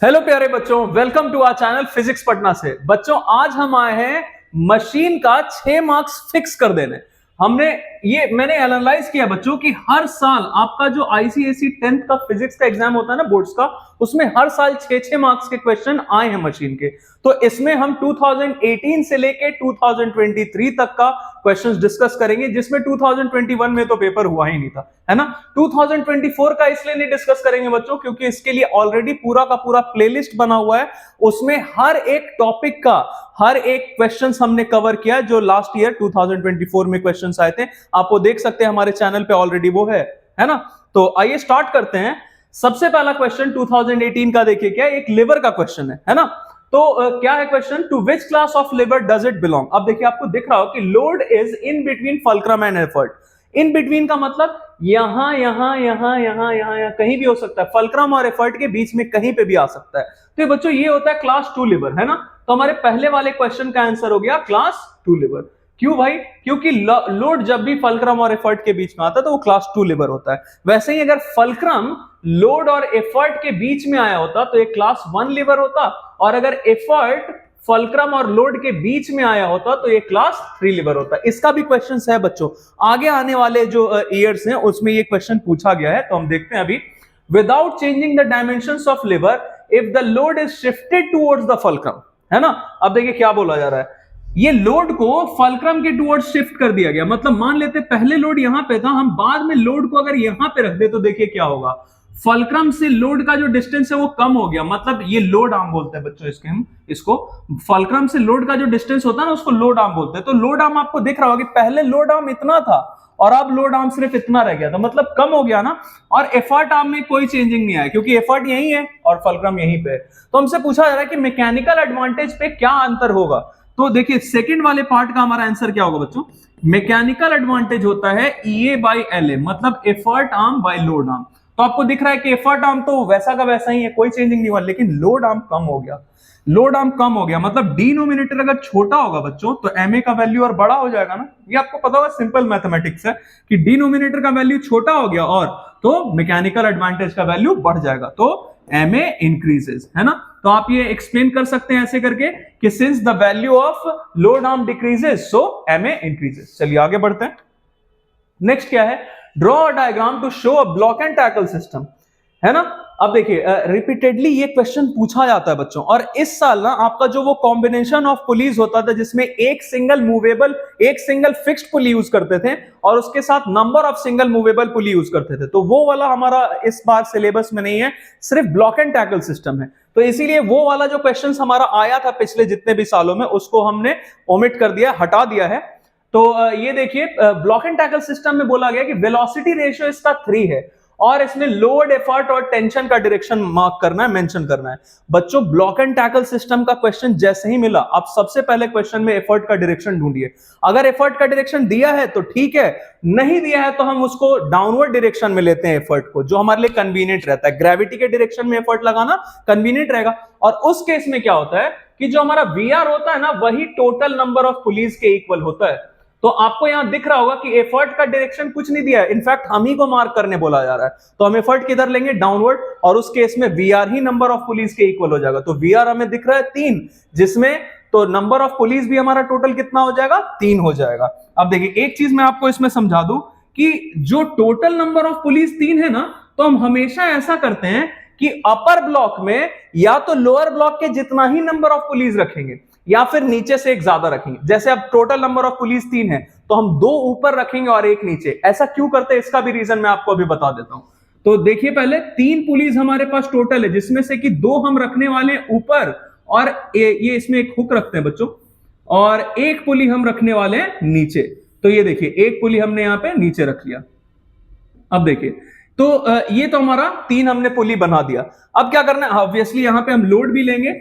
Hello प्यारे बच्चों, welcome to our channel physics Patna से। बच्चों आज हम आए हैं मशीन का 6 मार्क्स फिक्स कर देने। मैंने एनालाइज किया बच्चों कि हर साल आपका जो आईसीएसई 10th का फिजिक्स का एग्जाम होता है ना बोर्ड्स का, उसमें हर साल 6 मार्क्स के क्वेश्चन आए हैं मशीन के। तो इसमें हम 2018 से लेके 2023 तक का क्वेश्चंस डिस्कस करेंगे, जिसमें 2021 में तो पेपर हुआ ही नहीं था, है ना। 2024 का इसलिए नहीं डिस्कस करेंगे बच्चों क्योंकि इसके लिए ऑलरेडी पूरा का पूरा प्लेलिस्ट बना हुआ है। उसमें हर एक टॉपिक का हर एक क्वेश्चंस हमने कवर किया जो लास्ट ईयर 2024 में क्वेश्चंस आए थे। आप वो देख सकते हैं हमारे चैनल पे, ऑलरेडी वो है ना। तो आइए स्टार्ट करते हैं। सबसे पहला क्वेश्चन 2018 का देखिए, क्या एक लिवर का क्वेश्चन है ना। तो क्या है question, to which class of lever does it belong. अब देखिए आपको दिख रहा हो कि load is in between fulcrum and effort. In between का मतलब यहां कहीं भी हो सकता है, फल्क्रम और एफर्ट के बीच में कहीं पे भी आ सकता है। तो ये बच्चों ये होता है क्लास 2 लिवर, है ना। तो हमारे पहले वाले क्वेश्चन का आंसर हो गया क्लास 2 लिवर। क्यों भाई? क्योंकि लोड जब भी फल्क्रम और एफर्ट के बीच में आता है तो वो क्लास 2 लिवर होता है। वैसे ही अगर फल्क्रम लोड और एफर्ट के बीच में आया होता तो ये क्लास 1 लिवर होता, और अगर एफर्ट फल्क्रम और लोड के बीच में आया होता तो ये क्लास 3 लिवर होता। इसका भी क्वेश्चन है बच्चों, आगे आने वाले जो ईयर्स हैं उसमें ये क्वेश्चन पूछा गया है। तो हम देखते हैं अभी, without changing the dimensions of liver if the load is shifted towards the fulcrum, है ना। अब देखिए क्या बोला जा रहा है, ये लोड को फल्क्रम के टुवर्ड्स शिफ्ट कर दिया गया। मतलब मान लेते पहले लोड यहां पे था, हम बाद में लोड को अगर यहां पे रख दे तो देखिए क्या होगा, फल्क्रम से लोड का जो डिस्टेंस है वो कम हो गया। मतलब ये लोड आर्म बोलते हैं बच्चों इसके, हम इसको फल्क्रम से लोड का जो डिस्टेंस होता है ना उसको लोड आर्म बोलते हैं। तो लोड आर्म आपको दिख रहा होगा कि पहले लोड आर्म इतना था और अब लोड आर्म सिर्फ इतना रह गया था, मतलब कम हो गया ना। और एफर्ट आर्म में कोई चेंजिंग नहीं आया क्योंकि एफर्ट यही है और फल्क्रम यहीं पे। तो हमसे पूछा जा रहा है कि मैकेनिकल एडवांटेज पे क्या अंतर होगा। तो देखिए सेकंड वाले पार्ट का हमारा आंसर क्या होगा बच्चों, मैकेनिकल एडवांटेज होता है EA बाई LA, मतलब effort arm by load arm. तो आपको दिख रहा है कि एफर्ट आर्म तो वैसा का वैसा ही है, कोई चेंजिंग नहीं हुआ, लेकिन लोड आर्म कम हो गया। लोड आर्म कम हो गया मतलब डिनोमिनेटर अगर छोटा होगा बच्चों तो MA का वैल्यू और बड़ा हो जाएगा ना। ये आपको पता होगा, सिंपल मैथमेटिक्स है कि डिनोमिनेटर का वैल्यू छोटा हो गया और तो मैकेनिकल एडवांटेज का वैल्यू बढ़ जाएगा, तो MA इंक्रीजेस, है ना। तो आप ये एक्सप्लेन कर सकते हैं ऐसे करके कि since the value of load arm decreases so MA increases. चलिए आगे बढ़ते हैं। नेक्स्ट क्या है, draw a diagram to show a block and tackle system, है ना। अब देखिए रिपीटेडली ये क्वेश्चन पूछा जाता है बच्चों, और इस साल ना आपका जो वो कॉम्बिनेशन ऑफ पुलीज होता था जिसमें एक सिंगल मूवेबल एक सिंगल फिक्स्ड पुली यूज करते थे और उसके साथ number of single movable pulley use करते थे, तो वो वाला हमारा इस बार सिलेबस में नहीं है, सिर्फ ब्लॉक एंड टैकल सिस्टम है। तो इसीलिए वो वाला जो क्वेश्चन हमारा आया था पिछले जितने भी सालों में उसको हमने ओमिट कर दिया, हटा दिया है। तो ये देखिए ब्लॉक एंड टैकल सिस्टम में बोला गया कि वेलोसिटी रेशियो इसका 3 है और इसमें लोड, एफर्ट और टेंशन का डायरेक्शन मार्क करना है, मेंशन करना है। बच्चों ब्लॉक एंड टैकल सिस्टम का क्वेश्चन जैसे ही मिला, आप सबसे पहले क्वेश्चन में एफर्ट का डायरेक्शन ढूंढिए। अगर एफर्ट का डायरेक्शन दिया है तो ठीक है, नहीं दिया है तो हम उसको डाउनवर्ड डायरेक्शन में लेते हैं एफर्ट को, जो हमारे लिए कन्वीनियंट रहता है। ग्रेविटी के डायरेक्शन में एफर्ट लगाना कन्वीनियंट रहेगा। और उस केस में क्या होता है कि जो हमारा VR होता है ना वही टोटल नंबर ऑफ पुलीज के इक्वल होता है। तो आपको यहां दिख रहा होगा कि एफर्ट का डायरेक्शन कुछ नहीं दिया है, इनफैक्ट हम ही को मार्क करने बोला जा रहा है। तो हम एफर्ट किधर लेंगे, डाउनवर्ड, और उस केस में VR he number of police के इक्वल हो जाएगा। तो VR हमें दिख रहा है 3, जिसमें तो नंबर ऑफ पुलिस भी हमारा टोटल कितना हो जाएगा, 3 हो जाएगा। अब देखिए एक चीज मैं आपको इसमें समझा दूं कि जो टोटल नंबर ऑफ पुलिस 3 है ना, तो हम हमेशा ऐसा करते हैं कि अपर ब्लॉक में या तो लोअर ब्लॉक के जितना ही नंबर ऑफ पुलिस रखेंगे या फिर नीचे से एक ज्यादा रखेंगे। जैसे अब टोटल नंबर ऑफ पुलिस 3 है तो हम 2 ऊपर रखेंगे और 1 नीचे। ऐसा क्यों करते हैं इसका भी रीजन मैं आपको अभी बता देता हूं। तो देखिए पहले 3 पुलिस हमारे पास टोटल है, जिसमें से कि 2 हम रखने वाले ऊपर और ये इसमें एक हुक रखते हैं बच्चों, और 1 पुली हम रखने वाले हैं नीचे। तो ये देखिए 1 पुली हमने यहां पे नीचे रख लिया। अब देखिए तो ये तो हमारा 3 हमने पुली बना दिया। अब क्या करना है, ऑब्वियसली यहां पे हम लोड भी लेंगे,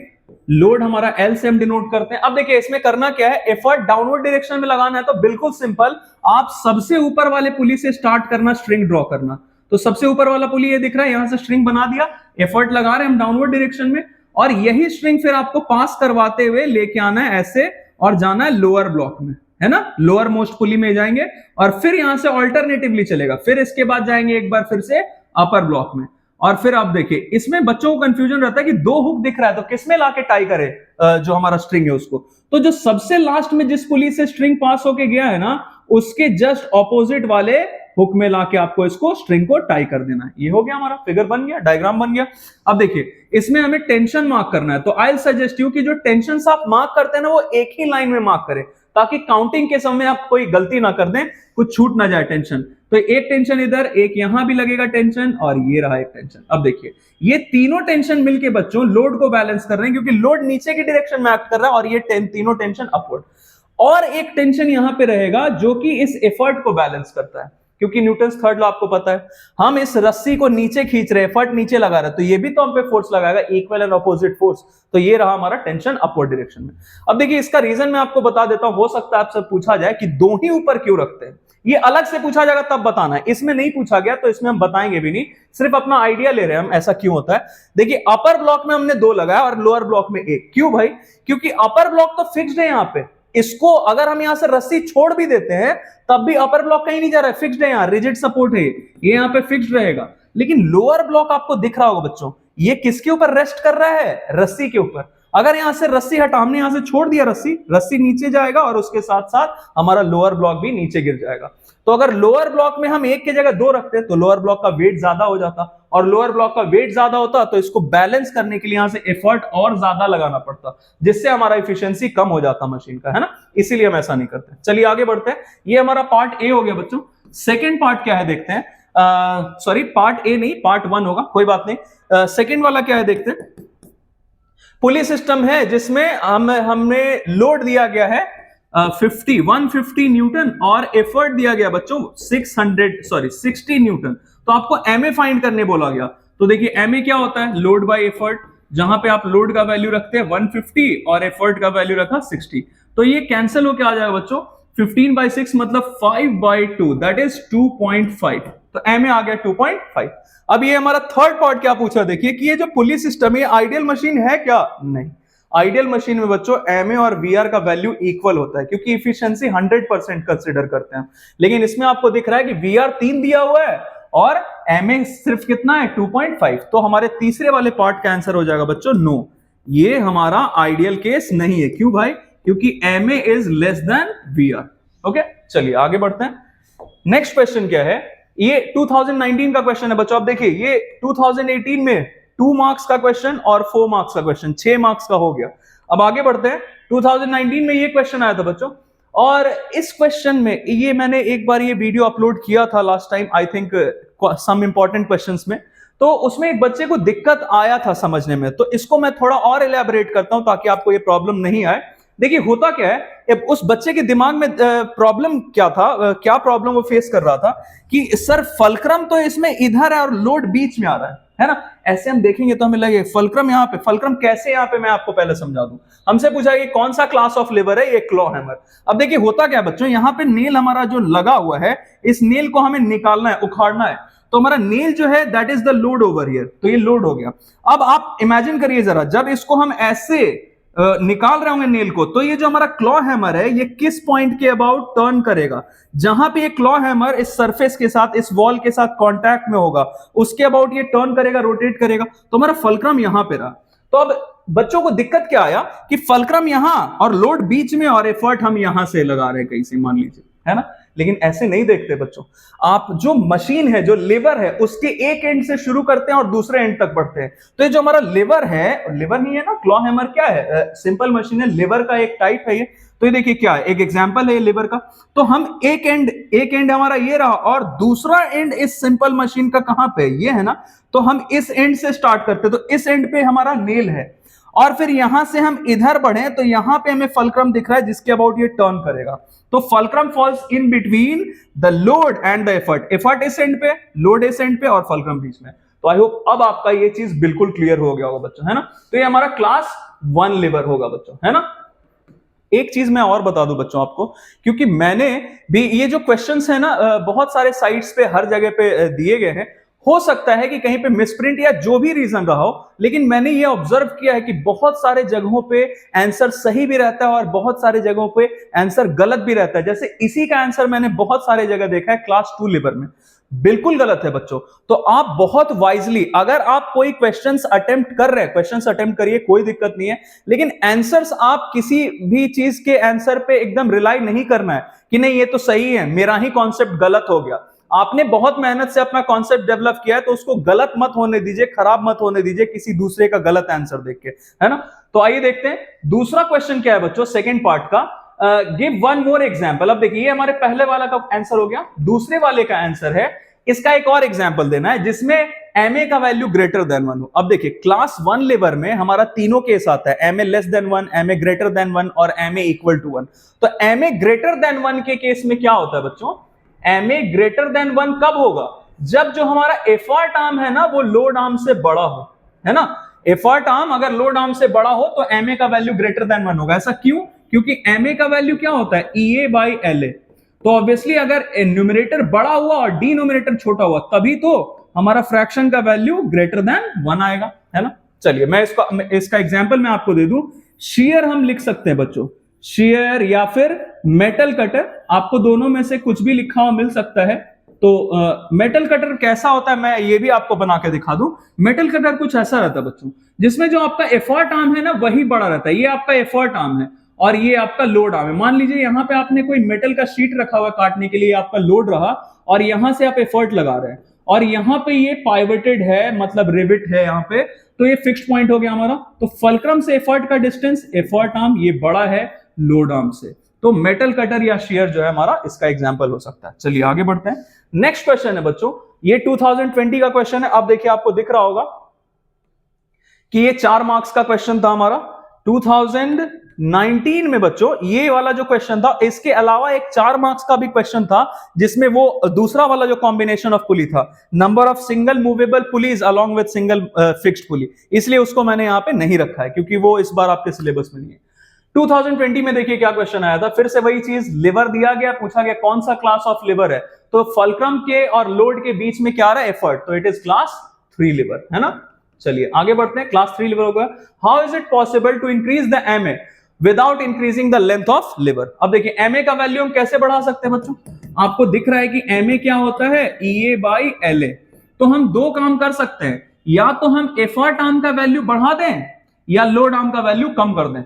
लोड हमारा L से हम डिनोट करते हैं। अब देखिए इसमें करना क्या है, एफर्ट डाउनवर्ड डायरेक्शन में लगाना है तो बिल्कुल सिंपल, आप सबसे ऊपर वाले पुली से स्टार्ट करना, स्ट्रिंग ड्रॉ करना। तो सबसे ऊपर वाला पुली ये दिख रहा है, यहां से स्ट्रिंग बना दिया, एफर्ट लगा रहे हैं हम डाउनवर्ड डायरेक्शन में, और यही स्ट्रिंग फिर आपको पास करवाते हुए लेके आना है ऐसे और जाना है लोअर ब्लॉक में, है ना। लोअर मोस्ट पुली में जाएंगे और फिर यहां से ऑल्टरनेटिवली चलेगा, फिर इसके बाद जाएंगे एक बार फिर से अपर ब्लॉक में। और फिर आप देखिए इसमें बच्चों को कंफ्यूजन रहता है कि दो हुक दिख रहा है तो किसमें लाके टाई करे जो हमारा स्ट्रिंग है उसको। तो जो सबसे लास्ट में जिस पुली से स्ट्रिंग पास होके गया है ना, उसके जस्ट ऑपोजिट वाले हुक में लाके आपको इसको स्ट्रिंग को टाई कर देना है। ये हो गया, हमारा फिगर बन गया, डायग्राम बन गया। अब देखिए इसमें हमें टेंशन मार्क करना है, तो आई विल सजेस्ट यू कि जो टेंशन आप मार्क करते हैं ना वो एक ही लाइन में मार्क करें, ताकि काउंटिंग के समय आप कोई गलती ना कर दें, कुछ छूट ना जाए टेंशन। तो एक टेंशन इधर, एक यहां भी लगेगा टेंशन, और ये रहा एक टेंशन। अब देखिए ये तीनों टेंशन मिलके बच्चों लोड को बैलेंस कर रहे हैं, क्योंकि लोड नीचे की डायरेक्शन में एक्ट कर रहा है और ये तीनों टेंशन अपवर्ड। और एक टेंशन यहां पे रहेगा जो कि इस एफर्ट को बैलेंस करता है, क्योंकि न्यूटन्स थर्ड लॉ आपको पता है, हम इस रस्सी को नीचे खींच रहे हैं, एफर्ट नीचे लगा रहे हैं, तो ये भी तो हम पे फोर्स लगाएगा, इक्वल एंड ऑपोजिट फोर्स। तो ये रहा हमारा टेंशन अपवर्ड डायरेक्शन में। अब देखिए इसका रीजन मैं आपको बता देता हूं, हो सकता है आपसे पूछा जाए कि दो ही ऊपर क्यों रखते हैं, ये अलग से पूछा जाएगा तब बताना है, इसमें नहीं पूछा गया तो इसमें हम बताएंगे भी नहीं, सिर्फ अपना आइडिया ले रहे हैं हम ऐसा क्यों होता है। देखिए अपर ब्लॉक में हमने दो लगाया और लोअर ब्लॉक में एक, क्यों भाई? क्योंकि अपर ब्लॉक तो फिक्स्ड है, यहां पे इसको अगर हम यहां से रस्सी छोड़ भी देते हैं तब भी अपर ब्लॉक कहीं नहीं जा रहा है, फिक्स्ड है, यहां रिजिड सपोर्ट है, ये यहां पे फिक्स्ड रहेगा। लेकिन लोअर ब्लॉक आपको दिख रहा होगा बच्चों, ये किसके ऊपर रेस्ट कर रहा है? रस्सी के ऊपर। अगर यहां से रस्सी हटा, हमने यहां से छोड़ दिया रस्सी, रस्सी नीचे जाएगा और उसके साथ साथ हमारा लोअर ब्लॉक भी नीचे गिर जाएगा। तो अगर लोअर ब्लॉक में हम एक की जगह दो रखते तो लोअर ब्लॉक का वेट ज्यादा हो जाता, और लोअर ब्लॉक का वेट ज्यादा होता तो इसको बैलेंस करने के लिए यहां से एफर्ट और ज्यादा लगाना पड़ता, जिससे हमारा एफिशिएंसी कम हो जाता मशीन का, है ना। इसीलिए हम ऐसा नहीं करते। चलिए आगे बढ़ते हैं। ये हमारा पार्ट ए हो गया बच्चों। सेकेंड पार्ट क्या है देखते हैं। सॉरी पार्ट ए नहीं, पार्ट 1 होगा, कोई बात नहीं। सेकेंड वाला क्या है देखते हैं। पुली सिस्टम है जिसमें हमने लोड दिया गया है 150 न्यूटन और एफर्ट दिया गया बच्चों 60 न्यूटन। तो आपको एमए फाइंड करने बोला गया। तो देखिए एमए क्या होता है? Load bye effort. जहां पे आप लोड का वैल्यू रखते हैं 150 और एफर्ट का वैल्यू रखा 60, तो ये कैंसिल होके आ जाएगा बच्चों। 15/6 मतलब 5/2, दैट इज 2.5। तो एमए आ गया 2.5। अब ये हमारा थर्ड पार्ट क्या पूछा देखिए कि ये जो पुली सिस्टम है आइडियल मशीन है क्या? नहीं। आइडियल मशीन में बच्चों एमए और वीआर का वैल्यू इक्वल होता है, क्योंकि इफिशिएंसी 100% कंसीडर करते हैं। लेकिन इसमें आपको दिख रहा है कि वीआर 3 दिया हुआ है और एमए सिर्फ कितना है? 2.5। तो हमारे तीसरे वाले पार्ट का आंसर हो जाएगा बच्चों नो, ये हमारा आइडियल केस नहीं है। क्यों भाई? क्योंकि MA is less than VR. Okay, चलिए आगे बढ़ते हैं। नेक्स्ट क्वेश्चन क्या है? ये 2019 का क्वेश्चन है बच्चों। आप देखिए ये 2018 में 2 मार्क्स का क्वेश्चन और 4 मार्क्स का क्वेश्चन, 6 मार्क्स का हो गया। अब आगे बढ़ते हैं। 2019 में ये क्वेश्चन आया था बच्चों, और इस क्वेश्चन में ये मैंने एक बार ये वीडियो अपलोड किया था last time, I think some important questions में। तो उसमें एक बच्चे को दिक्कत आया था समझने में, तो इसको मैं थोड़ा और एलैबोरेट करता हूं ताकि आपको ये प्रॉब्लम नहीं आए। देखिए होता क्या है, उस बच्चे के दिमाग में प्रॉब्लम क्या था, क्या प्रॉब्लम वो फेस कर रहा था कि सर फलक्रम तो इसमें इधर है और लोड बीच में आ रहा है ना। ऐसे हम देखेंगे तो हमें लगे फलक्रम यहाँ पे, फलक्रम कैसे यहाँ पे, मैं आपको पहले समझा दूं। हमसे पूछा ये कौन सा क्लास ऑफ लेबर है? ये क्लॉ हैमर। अब देखिए होता क्या है बच्चों, यहाँ पे नेल हमारा जो लगा हुआ है, इस नेल को हमें निकालना है, उखाड़ना है। तो हमारा नेल जो है that is the load over here, तो ये लोड हो गया। अब आप इमेजिन करिए जरा, जब इसको हम ऐसे निकाल रहे होंगे नेल को, तो ये जो हमारा क्लॉ हैमर है ये किस पॉइंट के अबाउट टर्न करेगा? जहां पे ये क्लॉ हैमर इस सरफेस के साथ, इस वॉल के साथ कांटेक्ट में होगा, उसके अबाउट ये टर्न करेगा, रोटेट करेगा। तो हमारा फलक्रम यहां पे रहा। तो अब बच्चों को दिक्कत क्या आया कि फलक्रम यहां और लोड बीच में और एफर्ट हम यहां से लगा रहे हैं कहीं से, मान लीजिए, है ना। लेकिन ऐसे नहीं देखते बच्चों। आप जो मशीन है, जो लेवर है, उसके एक एंड से शुरू करते हैं और दूसरे एंड तक बढ़ते हैं। तो ये जो हमारा लेवर है, लेवर नहीं है ना, क्लॉ हैमर क्या है? सिंपल मशीन है, लेवर का एक टाइप है ये। तो ये देखिए क्या है, एक एग्जांपल है लेवर का। तो हम एक एंड हमारा ये रहा और दूसरा एंड इस सिंपल मशीन का कहां पे? ये है ना। तो हम इस एंड से स्टार्ट करते, तो इस एंड पे हमारा नेल है, और फिर यहां से हम इधर बढ़े तो यहां पे हमें फलक्रम दिख रहा है जिसके अबाउट ये टर्न करेगा। तो fulcrum falls in between the load and the effort. Effort इस एंड पे, लोड इस एंड पे और फलक्रम बीच में। तो आई होप अब आपका ये चीज बिल्कुल क्लियर हो गया होगा बच्चों, है ना। तो ये हमारा क्लास 1 लेवर होगा बच्चों, है ना। एक चीज मैं और बता दूं बच्चों आपको, क्योंकि मैंने भी ये जो क्वेश्चंस है ना बहुत सारे साइट्स पे, हर जगह पे दिए गए हैं। हो सकता है कि कहीं पे मिसप्रिंट या जो भी रीजन रहा हो, लेकिन मैंने ये ऑब्जर्व किया है कि बहुत सारे जगहों पे आंसर सही भी रहता है और बहुत सारे जगहों पे आंसर गलत भी रहता है। जैसे इसी का आंसर मैंने बहुत सारे जगह देखा है क्लास 2 लेवर में। बिल्कुल गलत है बच्चों। तो आप बहुत वाइजली, अगर आप कोई क्वेश्चंस अटेम्प्ट कर रहे हैं, क्वेश्चंस अटेम्प्ट करिए, कोई दिक्कत नहीं है, लेकिन आंसर्स आप किसी भी चीज के आंसर पे एकदम रिलाई नहीं करना है कि नहीं ये तो सही है, मेरा ही कॉन्सेप्ट गलत हो गया। आपने बहुत मेहनत से अपना कॉन्सेप्ट डेवलप किया है, तो उसको गलत मत होने दीजिए, खराब मत होने दीजिए किसी दूसरे का गलत आंसर देख के, है ना। तो आइए देखते हैं दूसरा क्वेश्चन क्या है बच्चों, सेकेंड पार्ट का। Give one more example. अब देखिए, ये हमारे पहले वाला का आंसर हो गया, दूसरे वाले का आंसर है, इसका एक और एग्जाम्पल देना है जिसमें एमए का वैल्यू ग्रेटर देन 1 हो। अब देखिए, क्लास 1 लेवर में हमारा तीनों केस आता है, MA less than 1, MA greater than 1 और एमए इक्वल टू 1। तो एमए ग्रेटर देन 1 के केस में क्या होता है बच्चों, एमए ग्रेटर देन 1 कब होगा, जब जो हमारा एफर्ट आर्म है ना वो लोड आर्म से बड़ा हो, है ना। एफर्ट आर्म अगर लोड आर्म से बड़ा हो तो एमए का वैल्यू ग्रेटर देन 1 होगा। ऐसा क्यों, क्योंकि एमए का वैल्यू क्या होता है, ईए बाई एलए। तो ऑब्वियसली अगर न्यूमरेटर बड़ा हुआ और डिनोमिनेटर छोटा हुआ तभी तो हमारा फ्रैक्शन का वैल्यू ग्रेटर देन 1 आएगा, है ना। चलिए मैं इसका एग्जांपल मैं आपको दे दूं। शेयर हम लिख सकते हैं बच्चों, शेयर या फिर मेटल कटर, आपको दोनों में से कुछ भी लिखा हुआ मिल सकता है। तो मेटल कटर कैसा होता है मैं ये भी आपको बना के दिखा दूं। मेटल कटर कुछ ऐसा रहता है बच्चों, जिसमें जो आपका एफर्ट आर्म है ना वही बड़ा रहता है। ये आपका एफर्ट आर्म है और ये आपका लोड आर्म है। मान लीजिए यहाँ पे आपने कोई मेटल का शीट रखा हुआ काटने के लिए, आपका लोड रहा और यहां से आप एफर्ट लगा रहे हैं, और यहाँ पे ये पाइवटेड है, मतलब रिविट है यहाँ पे, तो ये फिक्स्ड पॉइंट हो गया हमारा। तो फल्क्रम से एफर्ट का डिस्टेंस, एफर्ट आर्म ये बड़ा है लोड आर्म से, तो मेटल कटर या शेयर जो है हमारा इसका एग्जांपल हो सकता है। चलिए आगे बढ़ते हैं। नेक्स्ट क्वेश्चन है बच्चों, ये 2020 का क्वेश्चन है। अब देखिए आपको दिख रहा होगा कि ये 4 मार्क्स का क्वेश्चन था हमारा 2019 में बच्चों। ये वाला जो क्वेश्चन था, इसके अलावा एक 4 मार्क्स का भी क्वेश्चन था जिसमें वो दूसरा वाला जो कॉम्बिनेशन ऑफ पुली था, number of single movable pulleys along with single fixed pulley, इसलिए उसको मैंने यहां पे नहीं रखा है क्योंकि वो इस बार आपके सिलेबस में नहीं है। 2020 में देखिए क्या क्वेश्चन आया था, फिर से वही चीज, लिवर दिया गया, पूछा गया कौन सा क्लास ऑफ लिवर है, तो फल्क्रम के और लोड के बीच में क्या आ रहा है, एफर्ट, तो इट इज क्लास 3 लिवर, है ना। चलिए आगे बढ़ते हैं। क्लास 3 लिवर होगा। How is it possible to increase the MA without increasing the length of lever. अब देखिए एमए का वैल्यू हम कैसे बढ़ा सकते हैं बच्चों, आपको दिख रहा है कि एमए क्या होता है, ईए बाई एलए। तो हम दो काम कर सकते हैं, या तो हम एफर्ट आर्म का वैल्यू बढ़ा दें या लोड आर्म का वैल्यू कम कर दें।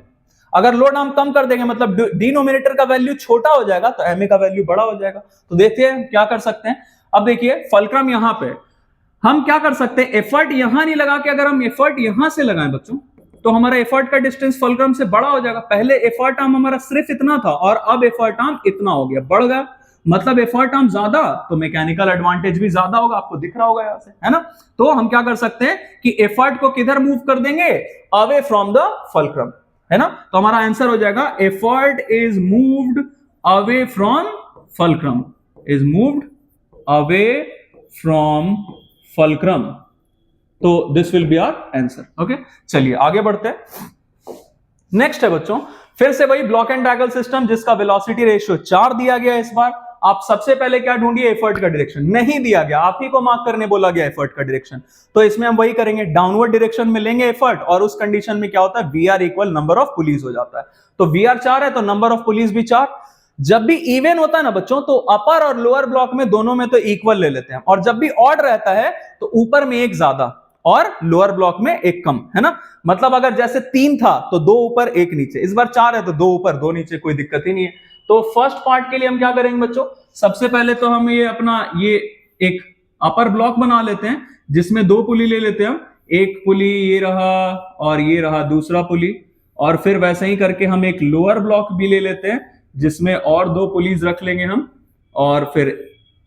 अगर लोड आर्म कम कर देंगे मतलब डिनोमिनेटर का वैल्यू छोटा हो जाएगा तो एमए का वैल्यू बड़ा हो जाएगा। तो देखते हैं क्या कर सकते हैं। अब देखिए फल्क्रम यहां पे हम क्या कर सकते हैं, एफर्ट यहां नहीं लगा के अगर हम एफर्ट यहां से लगाएं बच्चों तो हमारा एफर्ट का डिस्टेंस फल्क्रम से बड़ा हो जाएगा। पहले एफर्ट आर्म हमारा सिर्फ इतना था और अब एफर्ट आर्म इतना हो गया, बढ़ गया, मतलब एफर्ट आर्म ज्यादा तो मैकेनिकल एडवांटेज भी ज्यादा होगा, आपको दिख रहा होगा यहां से, है ना। तो हम क्या कर सकते हैं कि एफर्ट को किधर मूव कर देंगे, अवे फ्रॉम द फल्क्रम, है ना। तो हमारा आंसर हो जाएगा effort is moved away from fulcrum, is moved away from fulcrum. तो this will be our answer. Okay, चलिए आगे बढ़ते हैं। नेक्स्ट है बच्चों, फिर से वही ब्लॉक एंड टैकल सिस्टम जिसका वेलोसिटी रेशियो 4 दिया गया इस बार। आप सबसे पहले क्या ढूंढिए, एफर्ट का डायरेक्शन। नहीं दिया गया, आप ही को मार्क करने बोला गया एफर्ट का डायरेक्शन, तो इसमें हम वही करेंगे, डाउनवर्ड डायरेक्शन में लेंगे एफर्ट, और उस कंडीशन में क्या होता है, we are equal number of pulleys हो जाता है। तो वी आर 4 है तो नंबर ऑफ पुलिस भी 4। जब भी इवन होता है ना बच्चों तो अपर और लोअर ब्लॉक में दोनों में तो इक्वल ले लेते हैं, और जब भी ऑड रहता है तो ऊपर में एक ज्यादा और लोअर ब्लॉक में एक कम, है ना। मतलब अगर जैसे 3 था तो 2 ऊपर 1 नीचे, इस बार 4 है तो 2 ऊपर 2 नीचे, कोई दिक्कत ही नहीं है। तो फर्स्ट पार्ट के लिए हम क्या करेंगे बच्चों, सबसे पहले तो हम ये अपना ये एक अपर ब्लॉक बना लेते हैं जिसमें 2 पुली ले लेते हैं हम, एक पुली ये रहा और ये रहा दूसरा पुली, और फिर वैसे ही करके हम एक लोअर ब्लॉक भी ले लेते हैं जिसमें और 2 पुलीज रख लेंगे हम, और फिर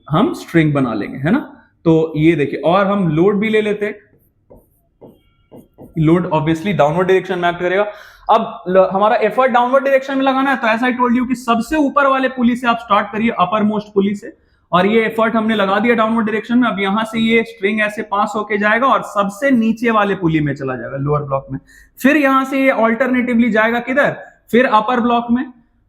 हम स्ट्रिंग बना लेंगे, है ना। तो ये देखिए, और हम लोड भी ले लेते हैं, लोड ऑब्वियसली डाउनवर्ड डायरेक्शन में एक्ट करेगा। अब हमारा एफर्ट डाउनवर्ड डायरेक्शन में लगाना है, तो ऐसा ही टोल्ड यू कि सबसे ऊपर वाले पुली से आप स्टार्ट करिए, अपर मोस्ट पुली से, और ये एफर्ट हमने लगा दिया डाउनवर्ड डायरेक्शन में। अब यहां से ये स्ट्रिंग ऐसे पास होके जाएगा और सबसे नीचे वाले पुली में चला जाएगा, लोअर ब्लॉक में। फिर यहां से ये ऑल्टरनेटिवली जाएगा किधर, फिर अपर ब्लॉक में,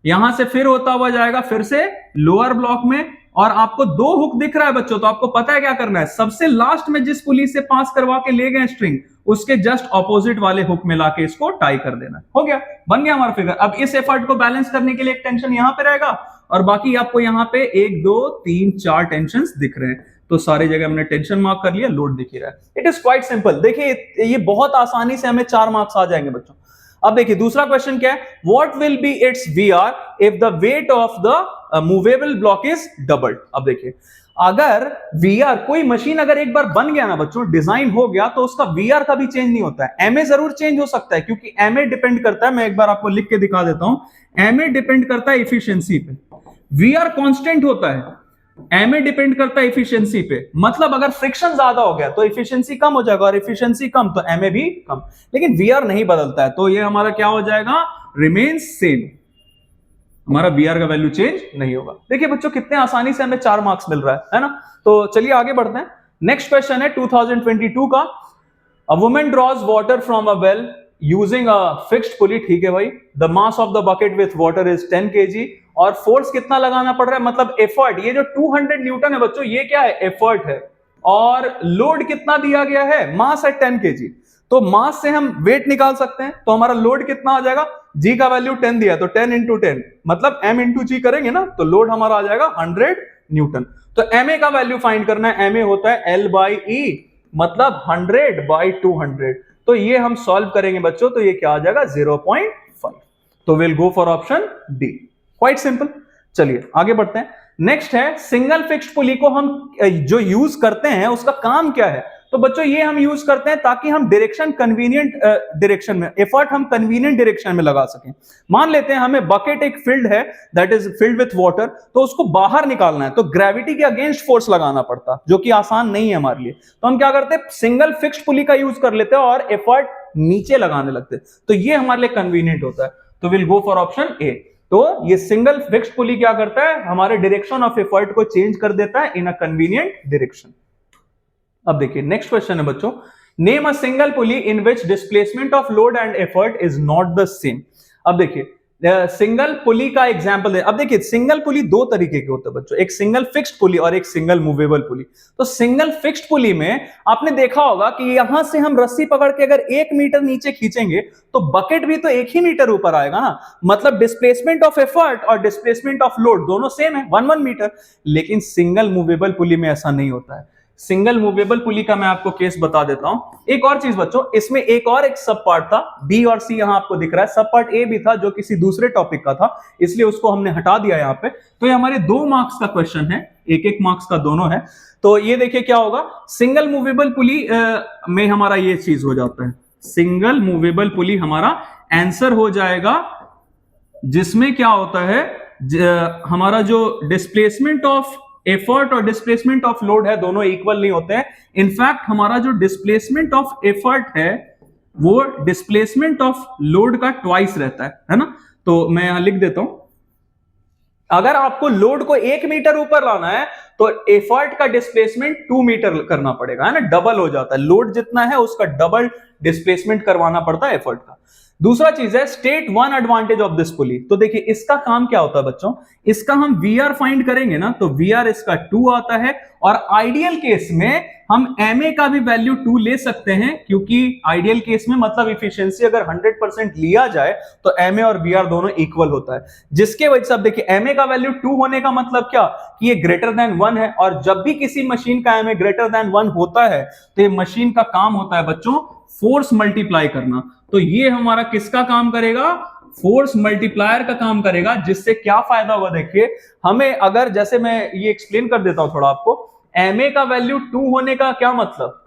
यहां से फिर होता हुआ जाएगा फिर से लोअर ब्लॉक में, और आपको 2 हुक दिख रहा है बच्चों, तो आपको पता है क्या करना है, सबसे लास्ट में जिस पुली से पास करवा के ले गए स्ट्रिंग, उसके जस्ट ऑपोजिट वाले हुक में लाके इसको टाई कर देना। हो गया, बन गया हमारा फिगर। अब इस एफर्ट को बैलेंस करने के लिए एक टेंशन यहां पे रहेगा, और बाकी आपको यहां पे 1 2 3 4 टेंशंस दिख रहे हैं। तो सारी जगह हमने टेंशन मार्क कर लिया, लोड दिख ही रहा है। It is quite simple. देखिए ये बहुत आसानी से हमें 4 मार्क्स आ जाएंगे बच्चों। अब देखिए दूसरा क्वेश्चन क्या है, what will be it's VR if the weight of the movable block is doubled. अब देखिए अगर वीआर, कोई मशीन अगर एक बार बन गया ना बच्चों, डिजाइन हो गया, तो उसका वीआर कभी चेंज नहीं होता है। एमए जरूर चेंज हो सकता है, क्योंकि एमए डिपेंड करता है, मैं एक बार आपको लिख के दिखा देता हूं, एमए डिपेंड करता है एफिशिएंसी पे, वीआर कांस्टेंट होता है, एमए डिपेंड करता है एफिशिएंसी पे। मतलब अगर फ्रिक्शन ज्यादा हो गया तो एफिशिएंसी कम हो जाएगा, और एफिशिएंसी कम तो एमए भी कम, लेकिन वीआर नहीं बदलता है, तो ये हमारा क्या हो जाएगा, रिमेन्स सेम, हमारा वीआर का वैल्यू चेंज नहीं होगा। देखिए बच्चों कितने आसानी से हमें 4 मार्क्स मिल रहा है ना। तो चलिए आगे बढ़ते हैं। नेक्स्ट क्वेश्चन है 2022 का, a woman draws water from a well using a fixed pulley. ठीक है भाई, the mass of the bucket with water is 10 kg, और फोर्स कितना लगाना पड़ रहा है, मतलब एफर्ट, ये जो 200 न्यूटन है बच्चों, ये क्या है, एफर्ट है, और लोड कितना दिया गया है, मास है 10 kg। तो मास से हम वेट निकाल सकते हैं, तो हमारा लोड कितना आ जाएगा, जी का वैल्यू 10 दिया, तो 10 इंटू 10 मतलब m इंटू जी करेंगे ना, तो लोड हमारा आ जाएगा 100 न्यूटन। तो ma का वैल्यू फाइंड करना है, ma होता है L बाई E, मतलब 100 बाई 200। तो ये हम सॉल्व करेंगे बच्चों, तो ये क्या आ जाएगा 0.5। तो will go for option D, quite simple. चलिए आगे बढ़ते हैं। नेक्स्ट है सिंगल फिक्स्ड पुली को हम जो यूज करते हैं उसका काम क्या है। तो बच्चों ये हम यूज करते हैं ताकि हम डायरेक्शन कन्वीनियंट डायरेक्शन में, एफर्ट हम कन्वीनियंट डायरेक्शन में लगा सकें। मान लेते हैं हमें बकेट एक फील्ड है, that is filled with water, तो उसको बाहर निकालना है, तो ग्रेविटी के अगेंस्ट फोर्स लगाना पड़ता, जो कि आसान नहीं है हमारे लिए। तो हम क्या करते हैं, सिंगल फिक्स्ड पुली का यूज कर लेते हैं और एफर्ट नीचे लगाने लगते हैं, तो ये हमारे लिए कन्वीनियंट होता है। तो will go for option A. तो ये सिंगल फिक्स्ड पुली क्या करता है, हमारे डायरेक्शन ऑफ एफर्ट को चेंज कर देता है इन अ कन्वीनियंट डायरेक्शन। अब देखिए नेक्स्ट क्वेश्चन है बच्चों, name a single pulley in which displacement of load and effort is not the same. अब देखिए सिंगल पुली का एग्जांपल है। अब देखिए सिंगल पुली दो तरीके के होते हैं बच्चों, एक सिंगल फिक्स्ड पुली और एक सिंगल मूवेबल पुली। तो सिंगल फिक्स्ड पुली में आपने देखा होगा कि यहां से हम रस्सी पकड़ के अगर 1 मीटर नीचे खींचेंगे तो बकेट भी तो 1 ही मीटर ऊपर आएगा ना, मतलब डिस्प्लेसमेंट ऑफ एफर्ट और डिस्प्लेसमेंट ऑफ लोड दोनों सेम है, 1 मीटर। लेकिन सिंगल मूवेबल पुली में ऐसा नहीं होता है। सिंगल मूवेबल पुली का मैं आपको केस बता देता हूं। एक और चीज बच्चों, इसमें एक और एक सब पार्ट था, बी और सी यहां आपको दिख रहा है, सब पार्ट ए भी था जो किसी दूसरे टॉपिक का था, इसलिए उसको हमने हटा दिया यहां पे। तो ये हमारे 2 मार्क्स का क्वेश्चन है, 1-1 मार्क्स का दोनों है। तो ये देखिए क्या होगा, सिंगल मूवेबल पुली में हमारा ये चीज हो जाता है, सिंगल मूवेबल पुली हमारा आंसर हो जाएगा, जिसमें क्या होता है, हमारा जो डिस्प्लेसमेंट ऑफ एफर्ट और डिस्प्लेसमेंट ऑफ लोड है दोनों इक्वल नहीं होते हैं। इनफैक्ट हमारा जो डिस्प्लेसमेंट ऑफ एफर्ट है वो डिस्प्लेसमेंट ऑफ लोड का ट्वाइस रहता है ना। तो मैं यहां लिख देता हूं, अगर आपको लोड को 1 मीटर ऊपर लाना है तो एफर्ट का डिस्प्लेसमेंट 2 मीटर करना पड़ेगा, है ना, डबल हो जाता है, लोड जितना है उसका डबल डिस्प्लेसमेंट करवाना पड़ता है एफर्ट का। दूसरा चीज है स्टेट 1 एडवांटेज ऑफ दिस पुली। तो देखिए इसका काम क्या होता है बच्चों, इसका हम वीआर फाइंड करेंगे ना, तो वीआर इसका 2 आता है, और आइडियल केस में हम एमए का भी वैल्यू 2 ले सकते हैं, क्योंकि आइडियल केस में मतलब इफिशियंसी अगर 100% लिया जाए तो एमए और वीआर दोनों इक्वल होता है, जिसके वजह से अब देखिए एमए का वैल्यू 2 होने का मतलब क्या, कि ये ग्रेटर देन 1 है, और जब भी किसी मशीन का एमए ग्रेटर देन 1 होता है तो ये मशीन का काम होता है बच्चों फोर्स मल्टीप्लाई करना। तो ये हमारा किसका काम करेगा, फोर्स मल्टीप्लायर का काम करेगा, जिससे क्या फायदा होगा, देखिए हमें अगर, जैसे मैं ये एक्सप्लेन कर देता हूं थोड़ा आपको, एमए का वैल्यू 2 होने का क्या मतलब,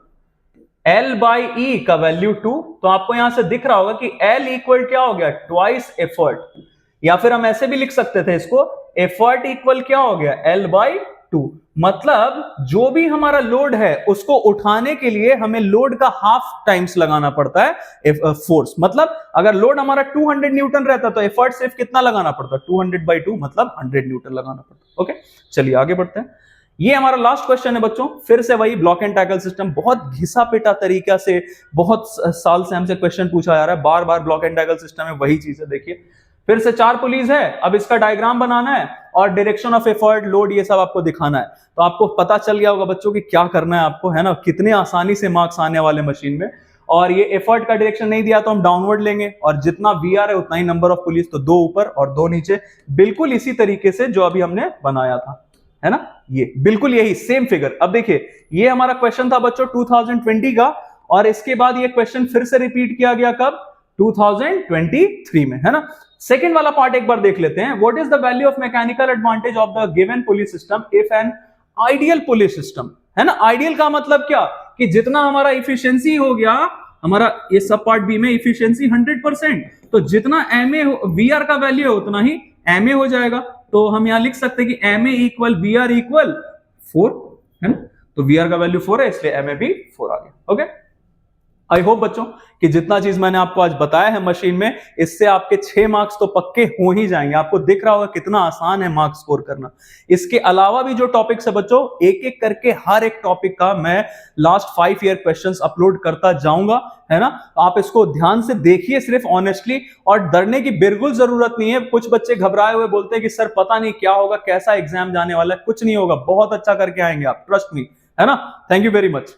L बाई E का वैल्यू 2, तो आपको यहां से दिख रहा होगा कि L इक्वल क्या हो गया, ट्वाइस एफर्ट, या फिर हम ऐसे भी लिख सकते थे इसको, एफर्ट इक्वल क्या हो गया, L बाई 2। मतलब जो भी हमारा लोड है उसको उठाने के लिए हमें लोड का हाफ टाइम्स लगाना पड़ता है फोर्स। मतलब अगर लोड हमारा 200 न्यूटन रहता तो एफर्ट सिर्फ कितना लगाना पड़ता, 200/2 मतलब 100 न्यूटन लगाना पड़ता। ओके चलिए आगे बढ़ते हैं। ये हमारा लास्ट क्वेश्चन है बच्चों, फिर से वही ब्लॉक एंड टैकल सिस्टम, बहुत घिसा पिटा तरीका से बहुत साल से हमसे क्वेश्चन पूछा जा रहा है, बार बार ब्लॉक एंड टैकल सिस्टम में वही चीज है। देखिए फिर से 4 पुलीज है, अब इसका डायग्राम बनाना है और डायरेक्शन ऑफ एफर्ट, लोड, ये सब आपको दिखाना है। तो आपको पता चल गया होगा बच्चों कि क्या करना है आपको, है ना, कितने आसानी से मार्क्स आने वाले मशीन में। और ये एफर्ट का डायरेक्शन नहीं दिया तो हम डाउनवर्ड लेंगे, और जितना वीआर है उतना ही नंबर ऑफ पुलिस, तो 2 ऊपर और 2 नीचे, बिल्कुल इसी तरीके से जो अभी हमने बनाया था, है ना, ये बिल्कुल यही सेम फिगर। अब देखिए ये हमारा क्वेश्चन था बच्चों 2020 का, और इसके बाद ये क्वेश्चन फिर से रिपीट किया गया कब, 2023 में, है ना। सेकंड वाला पार्ट एक बार देख लेते हैं। What is the value of mechanical advantage of the given pulley system if an ideal pulley system, है ना। आइडियल का मतलब क्या, कि जितना हमारा इफिशियंसी हो गया, हमारा ये सब पार्ट बी में इफिशियंसी 100%, तो जितना एमए वीआर का वैल्यू है उतना ही एमए हो जाएगा। तो हम यहां लिख सकते हैं कि एमए इक्वल वीआर इक्वल 4, है ना। तो वीआर का वैल्यू 4 है, इसलिए एमए भी 4 आ गया। ओके, आई होप बच्चों कि जितना चीज मैंने आपको आज बताया है मशीन में, इससे आपके 6 मार्क्स तो पक्के हो ही जाएंगे। आपको दिख रहा होगा कितना आसान है मार्क्स स्कोर करना। इसके अलावा भी जो टॉपिक्स है बच्चों, एक एक करके हर एक टॉपिक का मैं लास्ट 5 ईयर क्वेश्चंस अपलोड करता जाऊंगा, है ना। आप इसको ध्यान से देखिए सिर्फ ऑनेस्टली, और डरने की बिल्कुल जरूरत नहीं है। कुछ बच्चे घबराए हुए बोलते हैं कि सर पता नहीं क्या होगा, कैसा एग्जाम जाने वाला है। कुछ नहीं होगा, बहुत अच्छा करके आएंगे आप, ट्रस्ट मी, है ना। Thank you very much.